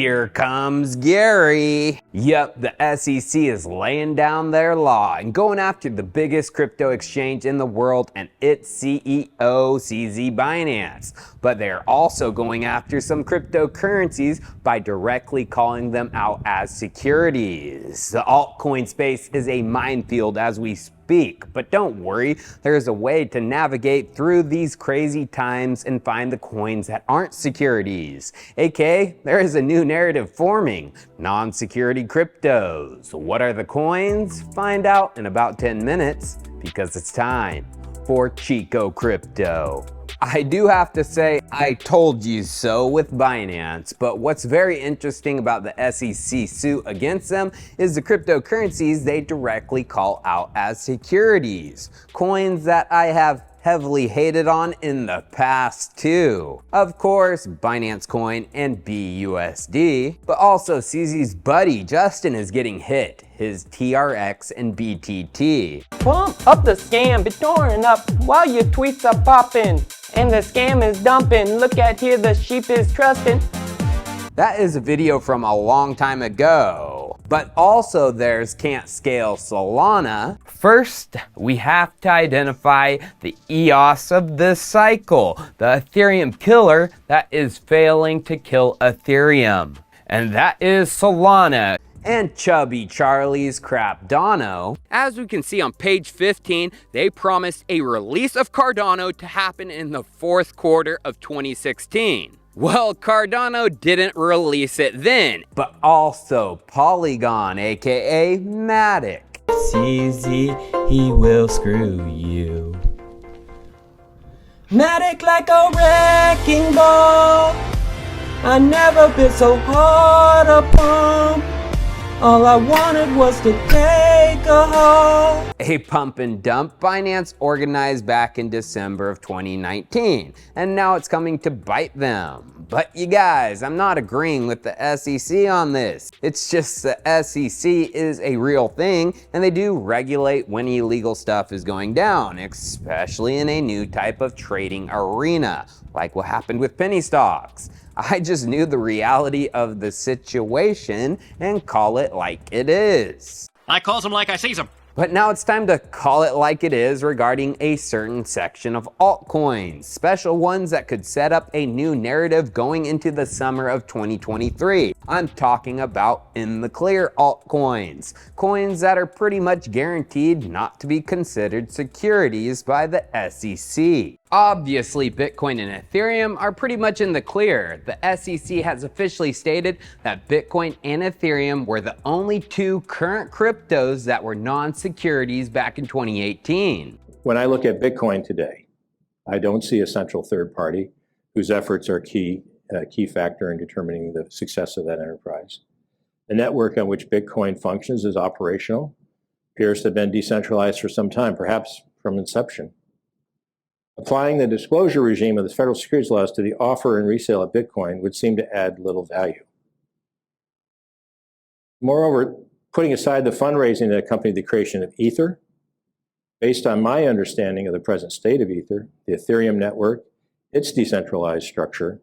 Here comes Gary. Yep, the SEC is laying down their law and going after the biggest crypto exchange in the world and its CEO, CZ Binance. But they're also going after some cryptocurrencies by directly calling them out as securities. The altcoin space is a minefield as we speak, but don't worry, there's a way to navigate through these crazy times and find the coins that aren't securities. AKA, there is a new narrative forming, non-security cryptos. What are the coins? Find out in about 10 minutes, because it's time for Chico Crypto. I do have to say, I told you so with Binance, but what's very interesting about the SEC suit against them is the cryptocurrencies they directly call out as securities. Coins that I have heavily hated on in the past too. Of course, Binance Coin and BUSD, but also CZ's buddy Justin is getting hit, his TRX and BTT. Pump up the scam, be torn up while your tweets are popping. And the scam is dumping, look at here, the sheep is trusting. That is a video from a long time ago. But also there's Can't Scale Solana. First, we have to identify the EOS of this cycle, the Ethereum killer that is failing to kill Ethereum. And that is Solana. And Chubby Charlie's Cardano. As we can see on page 15, they promised a release of Cardano to happen in the fourth quarter of 2016. Well, Cardano didn't release it then, but also Polygon, aka Matic. CZ, he will screw you. Matic like a wrecking ball. I never been so hard a pump. All I wanted was to take a haul. A pump and dump Binance organized back in December of 2019, and now it's coming to bite them. But you guys, I'm not agreeing with the SEC on this. It's just the SEC is a real thing, and they do regulate when illegal stuff is going down, especially in a new type of trading arena, like what happened with penny stocks. I just knew the reality of the situation and call it like it is. I calls them like I sees them. But now it's time to call it like it is regarding a certain section of altcoins, special ones that could set up a new narrative going into the summer of 2023. I'm talking about in the clear altcoins, coins that are pretty much guaranteed not to be considered securities by the SEC. Obviously, Bitcoin and Ethereum are pretty much in the clear. The SEC has officially stated that Bitcoin and Ethereum were the only two current cryptos that were non-securities back in 2018. When I look at Bitcoin today, I don't see a central third party whose efforts are a key factor in determining the success of that enterprise. The network on which Bitcoin functions is operational, appears to have been decentralized for some time, perhaps from inception. Applying the disclosure regime of the federal securities laws to the offer and resale of Bitcoin would seem to add little value. Moreover, putting aside the fundraising that accompanied the creation of Ether, based on my understanding of the present state of Ether, the Ethereum network, its decentralized structure,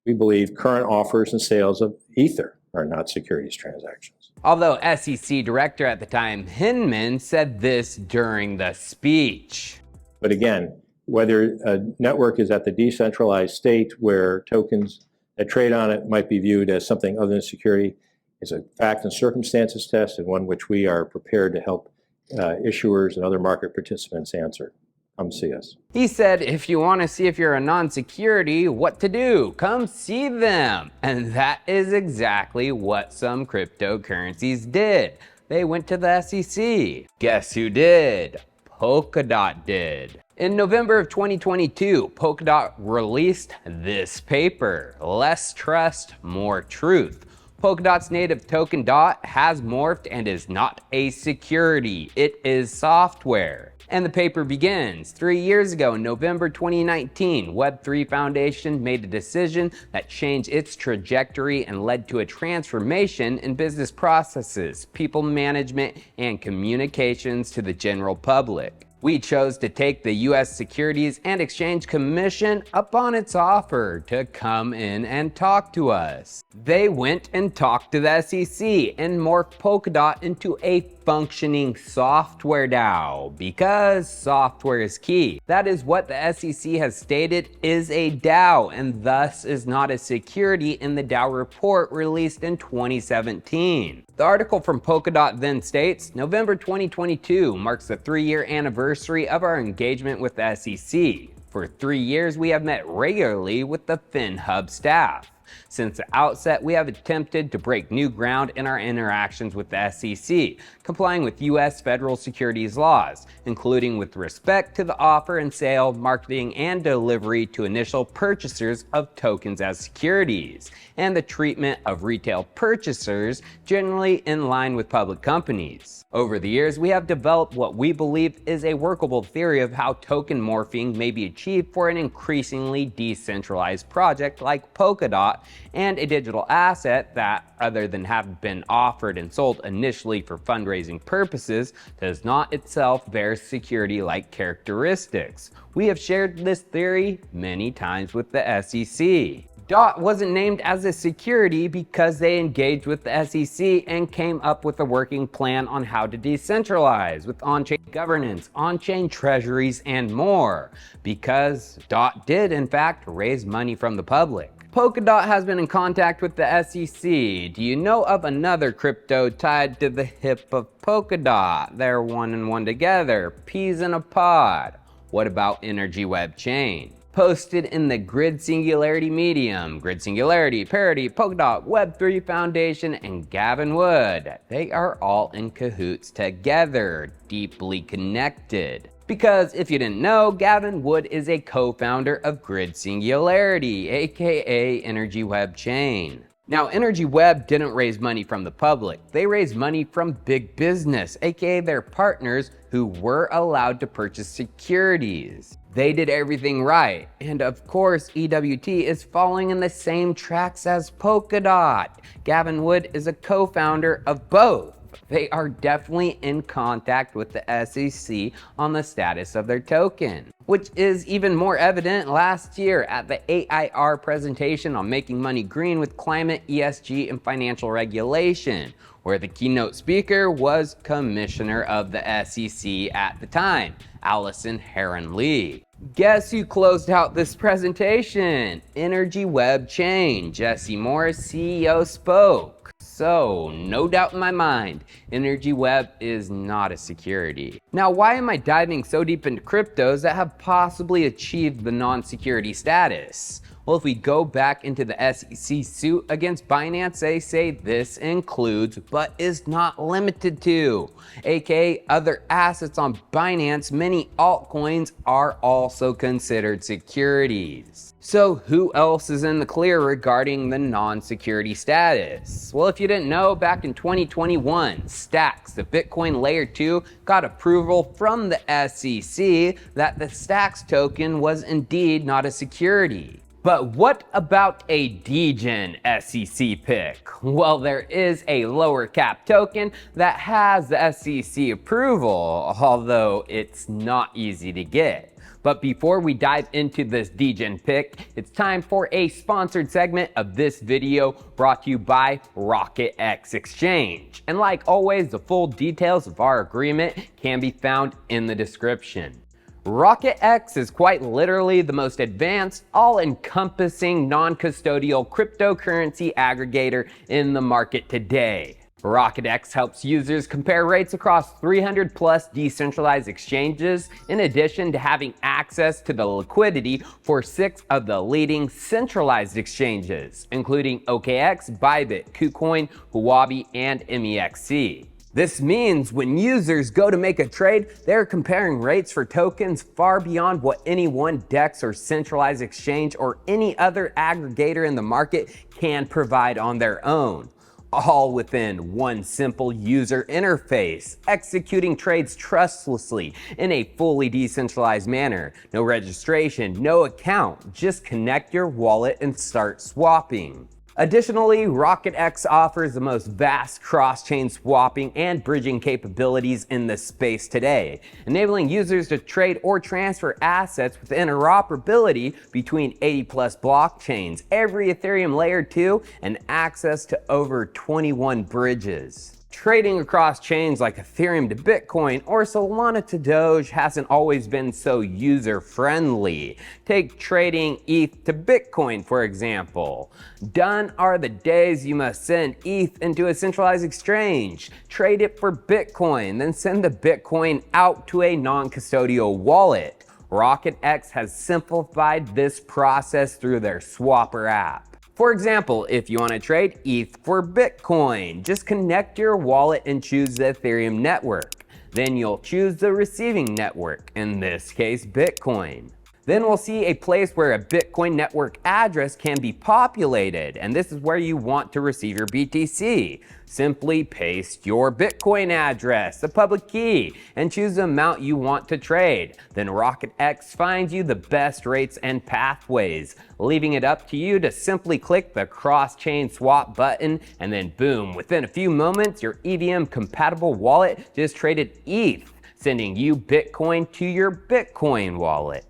we believe current offers and sales of Ether are not securities transactions. Although SEC director at the time, Hinman, said this during the speech. But again, whether a network is at the decentralized state where tokens that trade on it might be viewed as something other than security is a fact and circumstances test, and one which we are prepared to help issuers and other market participants answer. Come see us. He said, if you want to see if you're a non-security, what to do? Come see them. And that is exactly what some cryptocurrencies did. They went to the SEC. Guess who did? Polkadot did. In November of 2022, Polkadot released this paper, Less Trust, More Truth. Polkadot's native token DOT has morphed and is not a security, it is software. And the paper begins. 3 years ago, in November 2019, Web3 Foundation made a decision that changed its trajectory and led to a transformation in business processes, people management, and communications to the general public. We chose to take the US Securities and Exchange Commission up on its offer to come in and talk to us. They went and talked to the SEC and morphed Polkadot into a functioning software DAO, because software is key. That is what the SEC has stated is a DAO, and thus is not a security in the DAO report released in 2017. The article from Polkadot then states, November 2022 marks the 3-year anniversary of our engagement with the SEC. For 3 years, we have met regularly with the FinHub staff. Since the outset, we have attempted to break new ground in our interactions with the SEC, complying with U.S. federal securities laws, including with respect to the offer and sale, marketing, and delivery to initial purchasers of tokens as securities, and the treatment of retail purchasers generally in line with public companies. Over the years, we have developed what we believe is a workable theory of how token morphing may be achieved for an increasingly decentralized project like Polkadot, and a digital asset that, other than have been offered and sold initially for fundraising purposes, does not itself bear security-like characteristics. We have shared this theory many times with the SEC. DOT wasn't named as a security because they engaged with the SEC and came up with a working plan on how to decentralize with on-chain governance, on-chain treasuries, and more, because DOT did in fact raise money from the public. Polkadot has been in contact with the SEC. Do you know of another crypto tied to the hip of Polkadot? They're one and one together, peas in a pod. What about Energy Web Chain? Posted in the Grid Singularity Medium, Grid Singularity, Parity, Polkadot, Web3 Foundation, and Gavin Wood. They are all in cahoots together, deeply connected. Because if you didn't know, Gavin Wood is a co-founder of Grid Singularity, aka Energy Web Chain. Now, Energy Web didn't raise money from the public. They raised money from big business, aka their partners who were allowed to purchase securities. They did everything right. And of course, EWT is following in the same tracks as Polkadot. Gavin Wood is a co-founder of both. They are definitely in contact with the SEC on the status of their token, which is even more evident last year at the AIR presentation on making money green with climate, ESG, and financial regulation, where the keynote speaker was Commissioner of the SEC at the time, Allison Heron-Lee. Guess who closed out this presentation? Energy Web Chain. Jesse Morris, CEO, spoke. So, no doubt in my mind, Energy Web is not a security. Now, why am I diving so deep into cryptos that have possibly achieved the non-security status? Well, if we go back into the SEC suit against Binance, they say this includes, but is not limited to, aka other assets on Binance, many altcoins are also considered securities. So who else is in the clear regarding the non-security status? Well, if you didn't know, back in 2021, Stacks, the Bitcoin Layer 2, got approval from the SEC that the Stacks token was indeed not a security. But what about a degen SEC pick? Well, there is a lower cap token that has the SEC approval, although it's not easy to get. But before we dive into this degen pick, it's time for a sponsored segment of this video brought to you by RocketX Exchange. And like always, the full details of our agreement can be found in the description. RocketX is quite literally the most advanced, all-encompassing, non-custodial cryptocurrency aggregator in the market today. RocketX helps users compare rates across 300 plus decentralized exchanges, in addition to having access to the liquidity for 6 of the leading centralized exchanges, including OKX, Bybit, KuCoin, Huobi, and MEXC. This means when users go to make a trade, they're comparing rates for tokens far beyond what any one DEX or centralized exchange or any other aggregator in the market can provide on their own. All within one simple user interface, executing trades trustlessly in a fully decentralized manner. No registration, no account, just connect your wallet and start swapping. Additionally, RocketX offers the most vast cross-chain swapping and bridging capabilities in this space today, enabling users to trade or transfer assets with interoperability between 80+ blockchains, every Ethereum layer 2, and access to over 21 bridges. Trading across chains like Ethereum to Bitcoin or Solana to Doge hasn't always been so user-friendly. Take trading ETH to Bitcoin, for example. Done are the days you must send ETH into a centralized exchange, trade it for Bitcoin, then send the Bitcoin out to a non-custodial wallet. RocketX has simplified this process through their Swapper app. For example, if you want to trade ETH for Bitcoin, just connect your wallet and choose the Ethereum network. Then you'll choose the receiving network, in this case Bitcoin. Then we'll see a place where a Bitcoin network address can be populated, and this is where you want to receive your BTC. Simply paste your Bitcoin address, the public key, and choose the amount you want to trade. Then RocketX finds you the best rates and pathways, leaving it up to you to simply click the cross-chain swap button, and then boom, within a few moments, your EVM compatible wallet just traded ETH, sending you Bitcoin to your Bitcoin wallet.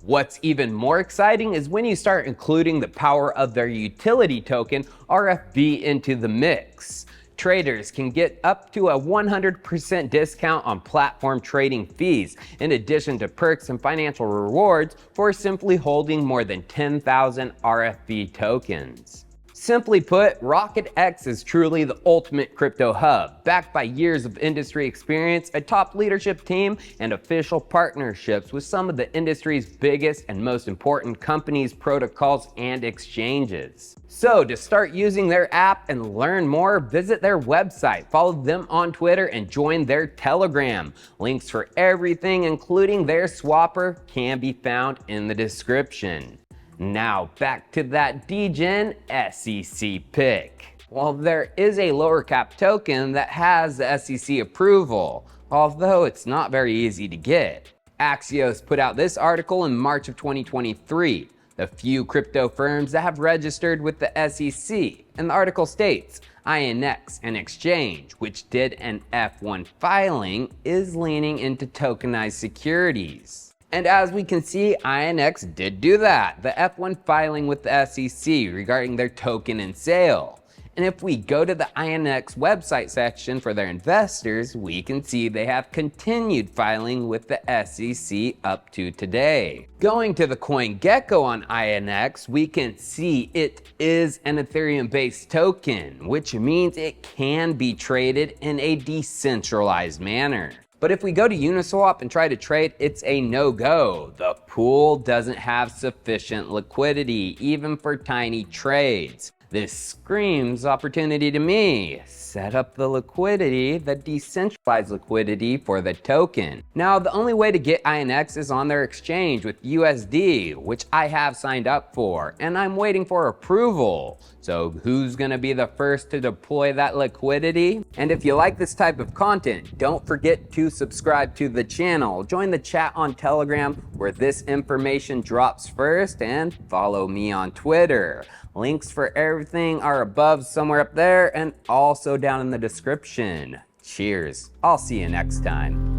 What's even more exciting is when you start including the power of their utility token, RFB, into the mix. Traders can get up to a 100% discount on platform trading fees, in addition to perks and financial rewards for simply holding more than 10,000 RFB tokens. Simply put, RocketX is truly the ultimate crypto hub, backed by years of industry experience, a top leadership team, and official partnerships with some of the industry's biggest and most important companies, protocols, and exchanges. So to start using their app and learn more, visit their website, follow them on Twitter, and join their Telegram. Links for everything, including their swapper, can be found in the description. Now back to that degen SEC pick. Well, there is a lower cap token that has the SEC approval, although it's not very easy to get. Axios put out this article in March of 2023, the few crypto firms that have registered with the SEC, and the article states, INX, an exchange which did an F1 filing, is leaning into tokenized securities. And as we can see, INX did do that, the F1 filing with the SEC regarding their token and sale. And if we go to the INX website section for their investors, we can see they have continued filing with the SEC up to today. Going to the CoinGecko on INX, we can see it is an Ethereum-based token, which means it can be traded in a decentralized manner. But if we go to Uniswap and try to trade, it's a no-go. The pool doesn't have sufficient liquidity, even for tiny trades. This screams opportunity to me. Set up the liquidity, the decentralized liquidity for the token. Now, the only way to get INX is on their exchange with USD, which I have signed up for, and I'm waiting for approval. So who's gonna be the first to deploy that liquidity? And if you like this type of content, don't forget to subscribe to the channel, join the chat on Telegram where this information drops first, and follow me on Twitter. Links for everything are above somewhere up there and also down in the description. Cheers. I'll see you next time.